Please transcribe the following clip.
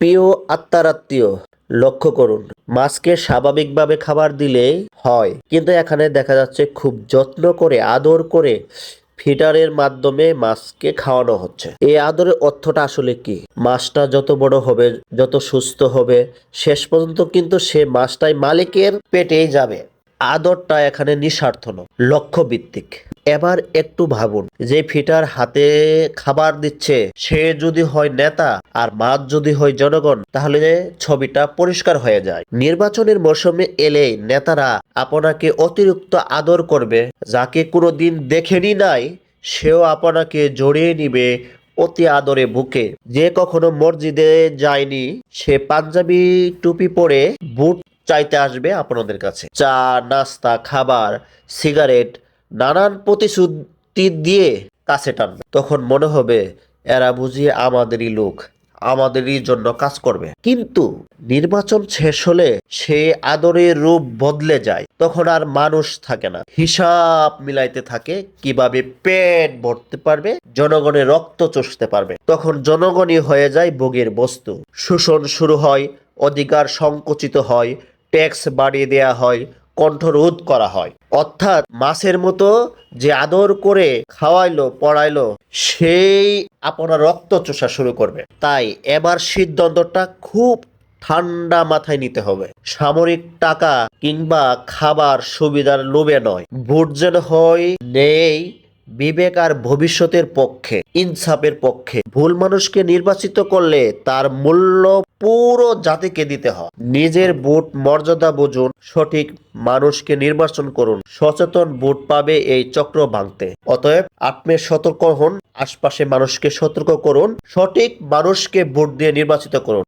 প্রিয় আত্মারাত্মীয়, লক্ষ্য করুন, মাছকে স্বাভাবিকভাবে খাবার দিলেই হয়, কিন্তু এখানে দেখা যাচ্ছে খুব যত্ন করে আদর করে ফিডারের মাধ্যমে মাছকে খাওয়ানো হচ্ছে। এই আদরের অর্থটা আসলে কি? মাছটা যত বড় হবে, যত সুস্থ হবে, শেষ পর্যন্ত কিন্তু সে মাছটাই মালিকের পেটেই যাবে। আদরটা এখানে নিঃস্বার্থ নয়, লক্ষ্য ভিত্তিক। এবার একটু ভাবুন, যে ফিটার হাতে খাবার দিচ্ছে সে যদি হয় নেতা আর মাছ যদি হয় জনগণ, তাহলে ছবিটা পরিষ্কার হয়ে যায়। নির্বাচনের মৌসুমে এলেই নেতারা আপনাকে অতিরিক্ত আদর করবে, যাকে কোনোদিন দেখেনি নাই সেও আপনাকে জড়িয়ে নিবে অতি আদরে বুকে। যে কখনো মসজিদে যায়নি সে পাঞ্জাবি টুপি পরে বুট চাইতে আসবে আপনাদের কাছে। চা, নাস্তা, খাবার, সিগারেট, নানান প্রতিশ্রুতি দিয়ে কাছে টানবে। তখন মনে হবে এরা বুঝি আমাদেরই লোক, আমাদেরই জন্য কাজ করবে। কিন্তু নির্বাচন শেষ হলে সেই আদরের রূপ বদলে যায়। তখন আর মানুষ থাকে না, হিসাব মিলাইতে থাকে কিভাবে পেট ভরতে পারবে, জনগণের রক্ত চষতে পারবে। তখন জনগণই হয়ে যায় ভোগের বস্তু। শোষণ শুরু হয়, অধিকার সংকুচিত হয়, ট্যাক্স বাড়িয়ে দেয়া হয়, কণ্ঠরোধ করা হয়। অর্থাৎ মাছের মতো যে আদর করে খাওয়াইলো পড়াইলো সেই আপনার রক্ত চোষা শুরু করবে। তাই এবার সিদ্ধান্তটা খুব ঠান্ডা মাথায় নিতে হবে। সামরিক টাকা কিংবা খাবার সুবিধার লোভে নয়, ভোট যেন হয় নেই বিবেক আর ভবিষ্যতের পক্ষে, ইনসাফের পক্ষে। ভুল মানুষকে নির্বাচিত করলে তার মূল্য পুরো জাতিকে দিতে হয়। নিজের ভোট মর্যাদা বুঝুন, সঠিক মানুষকে নির্বাচন করুন, সচেতন ভোট পাবে এই চক্র ভাঙতে। অতএব আপনি সতর্ক হন, আশপাশে মানুষকে সতর্ক করুন, সঠিক মানুষকে ভোট দিয়ে নির্বাচিত করুন।